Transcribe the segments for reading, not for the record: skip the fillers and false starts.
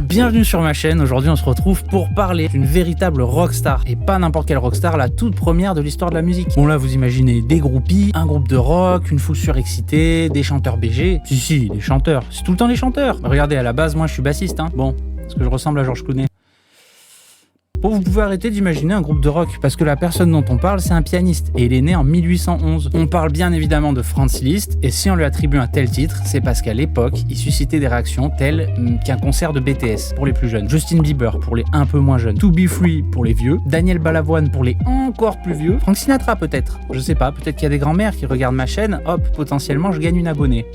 Bienvenue sur ma chaîne, aujourd'hui on se retrouve pour parler d'une véritable rockstar. Et pas n'importe quelle rockstar, la toute première de l'histoire de la musique. Bon là vous imaginez des groupies, un groupe de rock, une foule surexcitée, des chanteurs BG. Si, les chanteurs, c'est tout le temps les chanteurs. Regardez, à la base moi je suis bassiste, hein. Bon, est-ce que je ressemble à Georges Clooney? Bon, vous pouvez arrêter d'imaginer un groupe de rock, parce que la personne dont on parle, c'est un pianiste, et il est né en 1811. On parle bien évidemment de Franz Liszt, et si on lui attribue un tel titre, c'est parce qu'à l'époque, il suscitait des réactions telles qu'un concert de BTS pour les plus jeunes, Justin Bieber pour les un peu moins jeunes, To Be Free pour les vieux, Daniel Balavoine pour les encore plus vieux, Frank Sinatra peut-être, je sais pas, peut-être qu'il y a des grands-mères qui regardent ma chaîne, hop, potentiellement je gagne une abonnée.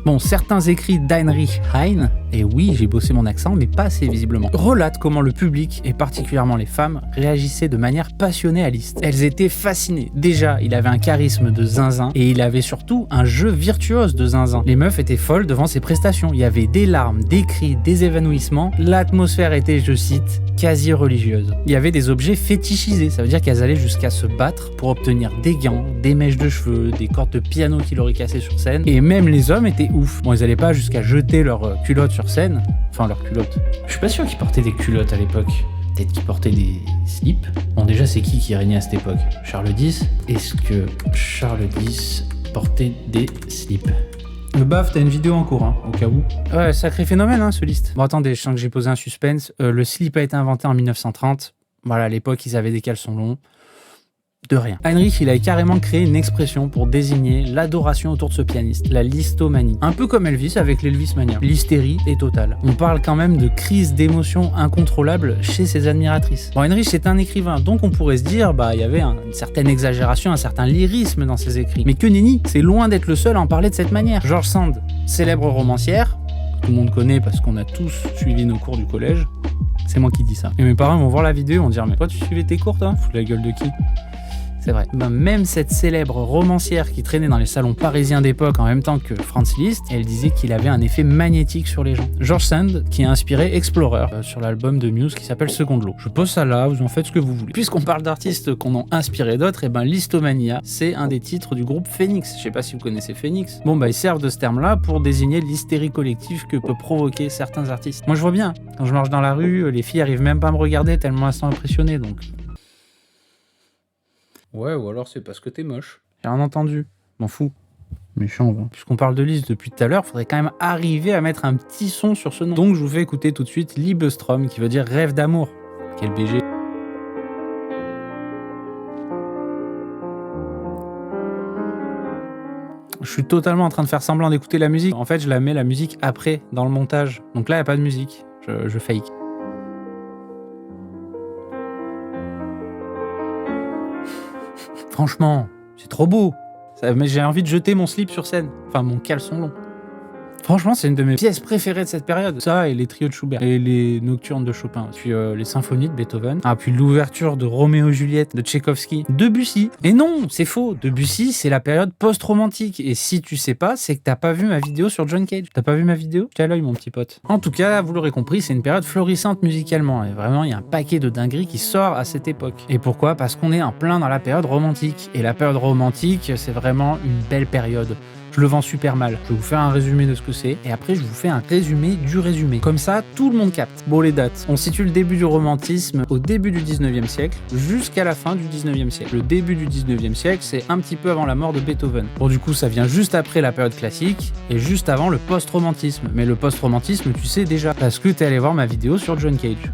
Bon, certains écrits d'Heinrich Heine, et oui, j'ai bossé mon accent, mais pas assez visiblement, relatent comment le public, et particulièrement les femmes, réagissaient de manière passionnée à Liszt. Elles étaient fascinées. Déjà, il avait un charisme de zinzin, et il avait surtout un jeu virtuose de zinzin. Les meufs étaient folles devant ses prestations. Il y avait des larmes, des cris, des évanouissements. L'atmosphère était, je cite, quasi religieuse. Il y avait des objets fétichisés, ça veut dire qu'elles allaient jusqu'à se battre pour obtenir des gants, des mèches de cheveux, des cordes de piano qu'il aurait cassées sur scène, et même les hommes étaient ouf. Bon, ils allaient pas jusqu'à jeter leurs culottes sur scène, enfin leurs culottes. Je suis pas sûr qu'ils portaient des culottes à l'époque. Peut-être qu'ils portaient des slips. Bon, déjà, c'est qui régnait à cette époque? Charles X? Est-ce que Charles X portait des slips? Le baf, t'as une vidéo en cours, hein, au cas où. Ouais, sacré phénomène, hein, ce Liszt. Bon, attendez, je sens que j'ai posé un suspense. Le slip a été inventé en 1930. Voilà, à l'époque, ils avaient des caleçons longs. De rien. Heinrich, il a carrément créé une expression pour désigner l'adoration autour de ce pianiste, la listomanie. Un peu comme Elvis avec l'Elvismania. L'hystérie est totale. On parle quand même de crise d'émotion incontrôlable chez ses admiratrices. Bon, Heinrich, c'est un écrivain, donc on pourrait se dire, il y avait une certaine exagération, un certain lyrisme dans ses écrits. Mais que nenni, c'est loin d'être le seul à en parler de cette manière. George Sand, célèbre romancière, que tout le monde connaît parce qu'on a tous suivi nos cours du collège. C'est moi qui dis ça. Et mes parents vont voir la vidéo et vont dire, mais toi tu suivais tes cours, toi? Fous de la gueule de qui? C'est vrai. Même cette célèbre romancière qui traînait dans les salons parisiens d'époque en même temps que Franz Liszt, elle disait qu'il avait un effet magnétique sur les gens. George Sand, qui a inspiré Explorer sur l'album de Muse qui s'appelle Second Law. Je pose ça là, vous en faites ce que vous voulez. Puisqu'on parle d'artistes qu'on a inspiré d'autres, et Listomania, c'est un des titres du groupe Phoenix. Je sais pas si vous connaissez Phoenix. Bon, ils servent de ce terme-là pour désigner l'hystérie collective que peut provoquer certains artistes. Moi, je vois bien. Quand je marche dans la rue, les filles arrivent même pas à me regarder tellement elles sont impressionnées, donc... Ouais, ou alors c'est parce que t'es moche. J'ai rien entendu. M'en fous. Méchant, va. Puisqu'on parle de Liszt depuis tout à l'heure, faudrait quand même arriver à mettre un petit son sur ce nom. Donc je vous fais écouter tout de suite Liebestrom, qui veut dire rêve d'amour. Quel BG. Je suis totalement en train de faire semblant d'écouter la musique. En fait, je la mets la musique après, dans le montage. Donc là, il n'y a pas de musique. Je fake. Franchement, c'est trop beau. Mais j'ai envie de jeter mon slip sur scène. Enfin, mon caleçon long. Franchement, c'est une de mes pièces préférées de cette période. Ça et les trios de Schubert. Et les nocturnes de Chopin. Puis les symphonies de Beethoven. Ah, puis l'ouverture de Roméo et Juliette de Tchaïkovski. Debussy. Et non, c'est faux. Debussy, c'est la période post-romantique. Et si tu sais pas, c'est que t'as pas vu ma vidéo sur John Cage. T'as pas vu ma vidéo? T'as à l'œil, mon petit pote. En tout cas, vous l'aurez compris, c'est une période florissante musicalement. Et vraiment, il y a un paquet de dingueries qui sort à cette époque. Et pourquoi? Parce qu'on est en plein dans la période romantique. Et la période romantique, c'est vraiment une belle période. Je le vends super mal. Je vais vous faire un résumé de ce que c'est, et après je vous fais un résumé du résumé. Comme ça, tout le monde capte. Bon, les dates. On situe le début du romantisme au début du 19e siècle, jusqu'à la fin du 19e siècle. Le début du 19e siècle, c'est un petit peu avant la mort de Beethoven. Bon, du coup, ça vient juste après la période classique, et juste avant le post-romantisme. Mais le post-romantisme, tu sais déjà, parce que t'es allé voir ma vidéo sur John Cage.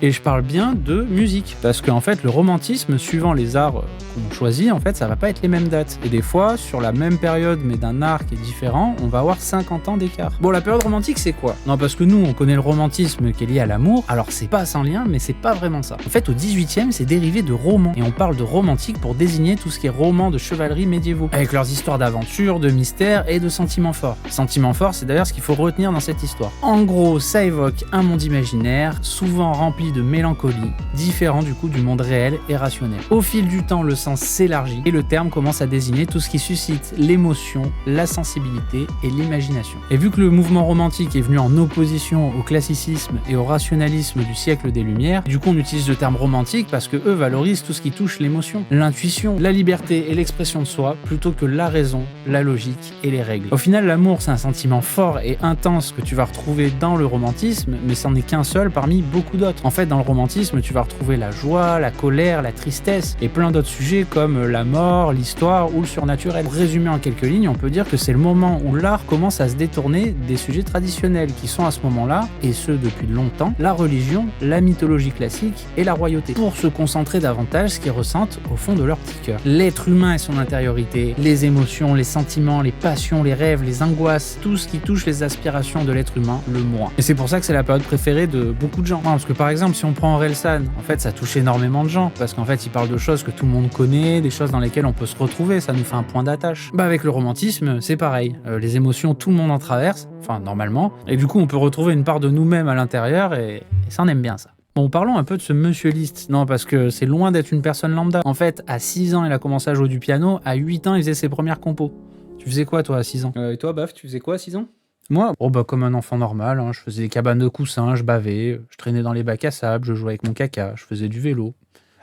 Et je parle bien de musique, parce qu'en fait, le romantisme, suivant les arts qu'on choisit, en fait, ça va pas être les mêmes dates. Et des fois, sur la même période, mais d'un art qui est différent, on va avoir 50 ans d'écart. Bon, la période romantique, c'est quoi? Non, parce que nous, on connaît le romantisme qui est lié à l'amour, alors c'est pas sans lien, mais c'est pas vraiment ça. En fait, au 18e, c'est dérivé de roman, et on parle de romantique pour désigner tout ce qui est romans de chevalerie médiévaux, avec leurs histoires d'aventure, de mystère et de sentiments forts. Sentiments forts, c'est d'ailleurs ce qu'il faut retenir dans cette histoire. En gros, ça évoque un monde imaginaire, souvent rempli de mélancolie, différent du coup du monde réel et rationnel. Au fil du temps, le sens s'élargit et le terme commence à désigner tout ce qui suscite l'émotion, la sensibilité et l'imagination. Et vu que le mouvement romantique est venu en opposition au classicisme et au rationalisme du siècle des Lumières, du coup on utilise le terme romantique parce que eux valorisent tout ce qui touche l'émotion, l'intuition, la liberté et l'expression de soi plutôt que la raison, la logique et les règles. Au final, l'amour c'est un sentiment fort et intense que tu vas retrouver dans le romantisme, mais c'en est qu'un seul parmi beaucoup d'autres. En fait, dans le romantisme, tu vas retrouver la joie, la colère, la tristesse et plein d'autres sujets comme la mort, l'histoire ou le surnaturel. Pour résumer en quelques lignes, on peut dire que c'est le moment où l'art commence à se détourner des sujets traditionnels qui sont à ce moment-là, et ce depuis longtemps, la religion, la mythologie classique et la royauté, pour se concentrer davantage ce qu'ils ressentent au fond de leur petit cœur. L'être humain et son intériorité, les émotions, les sentiments, les passions, les rêves, les angoisses, tout ce qui touche les aspirations de l'être humain, le moi. Et c'est pour ça que c'est la période préférée de beaucoup de gens. Non, parce que par exemple, si on prend Orelsan, en fait ça touche énormément de gens, parce qu'en fait il parle de choses que tout le monde connaît, des choses dans lesquelles on peut se retrouver, ça nous fait un point d'attache. Avec le romantisme, c'est pareil. Les émotions, tout le monde en traverse, enfin normalement, et du coup on peut retrouver une part de nous-mêmes à l'intérieur, et ça on aime bien ça. Bon, parlons un peu de ce Monsieur Liszt. Non, parce que c'est loin d'être une personne lambda. En fait, à 6 ans, il a commencé à jouer du piano, à 8 ans, il faisait ses premières compos. Tu faisais quoi toi à 6 ans Et toi, Baf, tu faisais quoi à 6 ans? Moi, comme un enfant normal, hein, je faisais des cabanes de coussins, je bavais, je traînais dans les bacs à sable, je jouais avec mon caca, je faisais du vélo.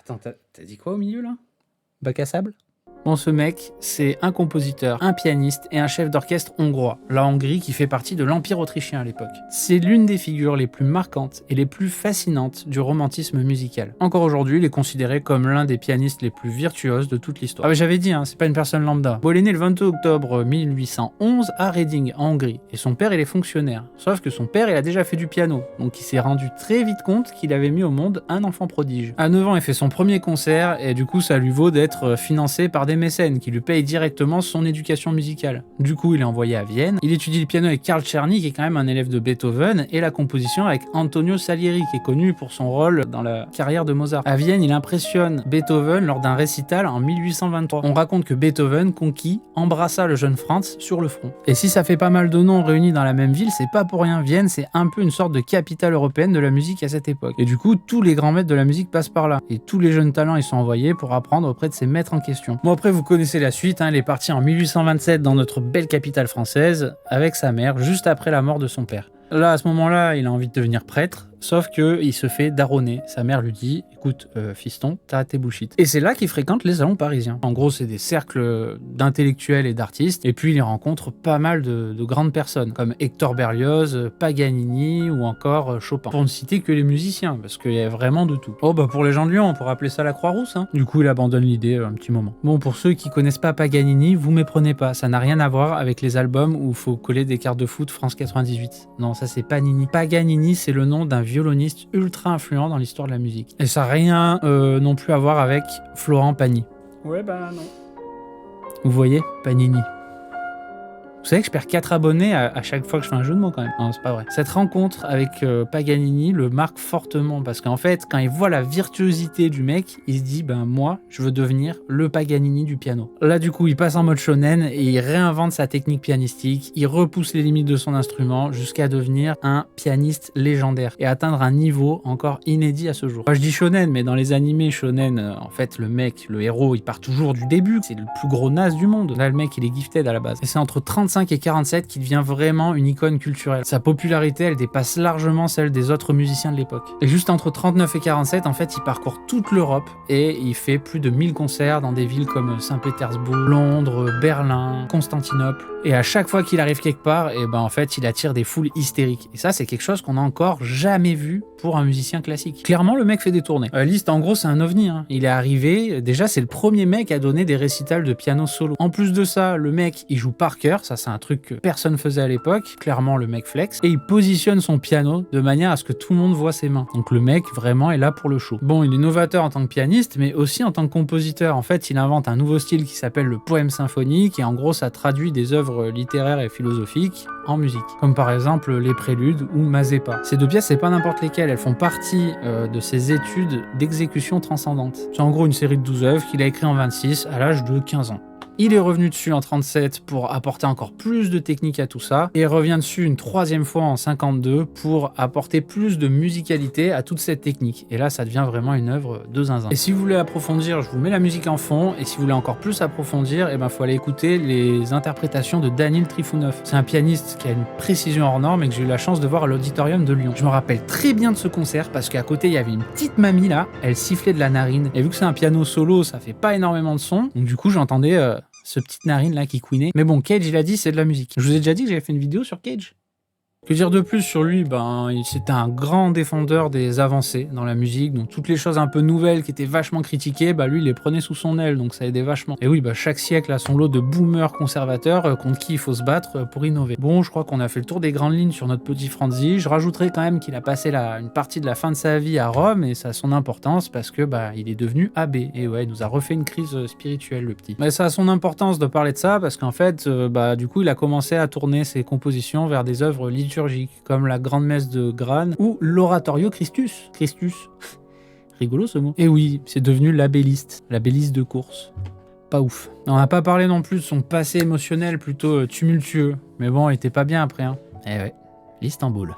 Attends, t'as dit quoi au milieu là? Bac à sable? Bon, ce mec, c'est un compositeur, un pianiste et un chef d'orchestre hongrois, la Hongrie qui fait partie de l'Empire autrichien à l'époque. C'est l'une des figures les plus marquantes et les plus fascinantes du romantisme musical. Encore aujourd'hui, il est considéré comme l'un des pianistes les plus virtuoses de toute l'histoire. Ah mais j'avais dit, hein, c'est pas une personne lambda. Bon, il est né le 22 octobre 1811 à Reading, en Hongrie, et son père il est fonctionnaire. Sauf que son père il a déjà fait du piano, donc il s'est rendu très vite compte qu'il avait mis au monde un enfant prodige. À 9 ans, il fait son premier concert, et du coup ça lui vaut d'être financé par des mécènes qui lui payent directement son éducation musicale. Du coup, il est envoyé à Vienne. Il étudie le piano avec Karl Czerny, qui est quand même un élève de Beethoven, et la composition avec Antonio Salieri, qui est connu pour son rôle dans la carrière de Mozart. À Vienne, il impressionne Beethoven lors d'un récital en 1823. On raconte que Beethoven, conquis, embrassa le jeune Franz sur le front. Et si ça fait pas mal de noms réunis dans la même ville, c'est pas pour rien. Vienne, c'est un peu une sorte de capitale européenne de la musique à cette époque. Et du coup, tous les grands maîtres de la musique passent par là. Et tous les jeunes talents, ils sont envoyés pour apprendre auprès de ces maîtres en question. Bon, après, vous connaissez la suite, hein, il est parti en 1827 dans notre belle capitale française avec sa mère, juste après la mort de son père. Là, à ce moment-là, il a envie de devenir prêtre, sauf qu'il se fait daronner. Sa mère lui dit « Écoute, fiston, t'arrêtes tes bullshit ». Et c'est là qu'il fréquente les salons parisiens. En gros, c'est des cercles d'intellectuels et d'artistes, et puis il y rencontre pas mal de grandes personnes, comme Hector Berlioz, Paganini ou encore Chopin. Pour ne citer que les musiciens, parce qu'il y a vraiment de tout. Oh, pour les gens de Lyon, on pourrait appeler ça la Croix-Rousse, hein. Du coup, il abandonne l'idée un petit moment. Bon, pour ceux qui connaissent pas Paganini, vous méprenez pas, ça n'a rien à voir avec les albums où il faut coller des cartes de foot France 98. Non, ça c'est Panini. Paganini, c'est le nom d'un violoniste ultra influent dans l'histoire de la musique. Et ça n'a rien non plus à voir avec Florent Pagny. Ouais, non. Vous voyez, Panini. Vous savez que je perds 4 abonnés à chaque fois que je fais un jeu de mots quand même. Non, c'est pas vrai. Cette rencontre avec Paganini le marque fortement parce qu'en fait, quand il voit la virtuosité du mec, il se dit moi, je veux devenir le Paganini du piano. Là, du coup, il passe en mode shonen et il réinvente sa technique pianistique. Il repousse les limites de son instrument jusqu'à devenir un pianiste légendaire et atteindre un niveau encore inédit à ce jour. Moi, je dis shonen, mais dans les animés shonen, en fait, le mec, le héros, il part toujours du début. C'est le plus gros naze du monde. Là, le mec, il est gifted à la base. Et c'est entre 35 et 47 qui devient vraiment une icône culturelle. Sa popularité, elle dépasse largement celle des autres musiciens de l'époque. Et juste entre 39 et 47, en fait, il parcourt toute l'Europe et il fait plus de 1000 concerts dans des villes comme Saint-Pétersbourg, Londres, Berlin, Constantinople. Et à chaque fois qu'il arrive quelque part, en fait, il attire des foules hystériques. Et ça, c'est quelque chose qu'on n'a encore jamais vu pour un musicien classique. Clairement, le mec fait des tournées. Liszt, en gros, c'est un ovni, hein. Il est arrivé, déjà, c'est le premier mec à donner des récitals de piano solo. En plus de ça, le mec, il joue par cœur, ça c'est un truc que personne faisait à l'époque. Clairement, le mec flex. Et il positionne son piano de manière à ce que tout le monde voit ses mains. Donc le mec, vraiment, est là pour le show. Bon, il est novateur en tant que pianiste, mais aussi en tant que compositeur. En fait, il invente un nouveau style qui s'appelle le poème symphonique, et en gros, ça traduit des œuvres littéraires et philosophiques en musique. Comme par exemple les Préludes ou Mazeppa. Ces deux pièces, c'est pas n'importe lesquelles, elles font partie de ses études d'exécution transcendante. C'est en gros une série de 12 œuvres qu'il a écrit en 26 à l'âge de 15 ans. Il est revenu dessus en 37 pour apporter encore plus de technique à tout ça, et revient dessus une troisième fois en 52 pour apporter plus de musicalité à toute cette technique. Et là, ça devient vraiment une œuvre de zinzin. Et si vous voulez approfondir, je vous mets la musique en fond, et si vous voulez encore plus approfondir, eh ben, faut aller écouter les interprétations de Daniil Trifounov. C'est un pianiste qui a une précision hors norme et que j'ai eu la chance de voir à l'Auditorium de Lyon. Je me rappelle très bien de ce concert parce qu'à côté, il y avait une petite mamie là, elle sifflait de la narine. Et vu que c'est un piano solo, ça fait pas énormément de son, donc du coup, j'entendais ce petite narine là qui couinait. Mais bon, Cage, il a dit c'est de la musique. Je vous ai déjà dit que j'avais fait une vidéo sur Cage. Que dire de plus sur lui? C'était un grand défendeur des avancées dans la musique, donc toutes les choses un peu nouvelles qui étaient vachement critiquées, lui il les prenait sous son aile, donc ça aidait vachement. Et oui, chaque siècle a son lot de boomers conservateurs contre qui il faut se battre pour innover. Bon, je crois qu'on a fait le tour des grandes lignes sur notre petit Franzi. Je rajouterai quand même qu'il a passé une partie de la fin de sa vie à Rome, et ça a son importance parce que il est devenu abbé. Et ouais, il nous a refait une crise spirituelle, le petit. Mais ça a son importance de parler de ça parce qu'en fait, du coup, il a commencé à tourner ses compositions vers des œuvres liturgiques, comme la Grande Messe de Grane ou l'Oratorio Christus. Rigolo ce mot. Et oui, c'est devenu l'abbéliste de course. Pas ouf. On n'a pas parlé non plus de son passé émotionnel plutôt tumultueux, mais bon, il était pas bien après. Eh ouais, l'Istanbul.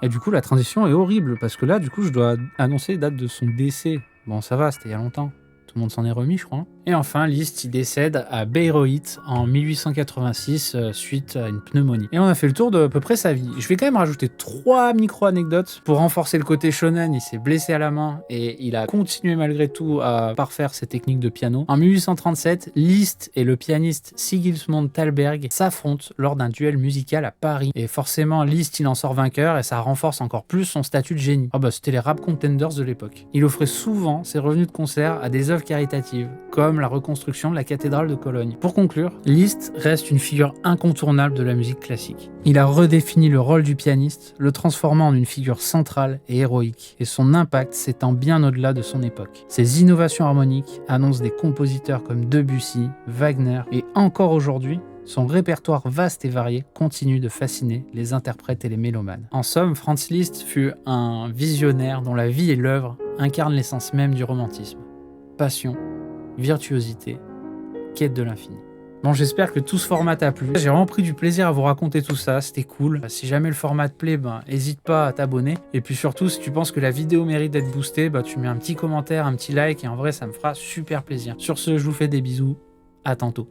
Et du coup, la transition est horrible, parce que là, du coup, je dois annoncer la date de son décès. Bon, ça va, c'était il y a longtemps. Tout le monde s'en est remis, je crois. Et enfin, Liszt, il décède à Bayreuth en 1886 suite à une pneumonie. Et on a fait le tour de à peu près sa vie. Je vais quand même rajouter 3 micro-anecdotes pour renforcer le côté shonen. Il s'est blessé à la main et il a continué malgré tout à parfaire ses techniques de piano. En 1837, Liszt et le pianiste Sigismund Thalberg s'affrontent lors d'un duel musical à Paris. Et forcément, Liszt, il en sort vainqueur et ça renforce encore plus son statut de génie. C'était les rap contenders de l'époque. Il offrait souvent ses revenus de concert à des œuvres caritatives, comme la reconstruction de la cathédrale de Cologne. Pour conclure, Liszt reste une figure incontournable de la musique classique. Il a redéfini le rôle du pianiste, le transformant en une figure centrale et héroïque, et son impact s'étend bien au-delà de son époque. Ses innovations harmoniques annoncent des compositeurs comme Debussy, Wagner, et encore aujourd'hui, son répertoire vaste et varié continue de fasciner les interprètes et les mélomanes. En somme, Franz Liszt fut un visionnaire dont la vie et l'œuvre incarnent l'essence même du romantisme. Passion, virtuosité, quête de l'infini. Bon, j'espère que tout ce format t'a plu. J'ai vraiment pris du plaisir à vous raconter tout ça, c'était cool. Si jamais le format te plaît, n'hésite pas à t'abonner. Et puis surtout, si tu penses que la vidéo mérite d'être boostée, tu mets un petit commentaire, un petit like, et en vrai, ça me fera super plaisir. Sur ce, je vous fais des bisous, à tantôt.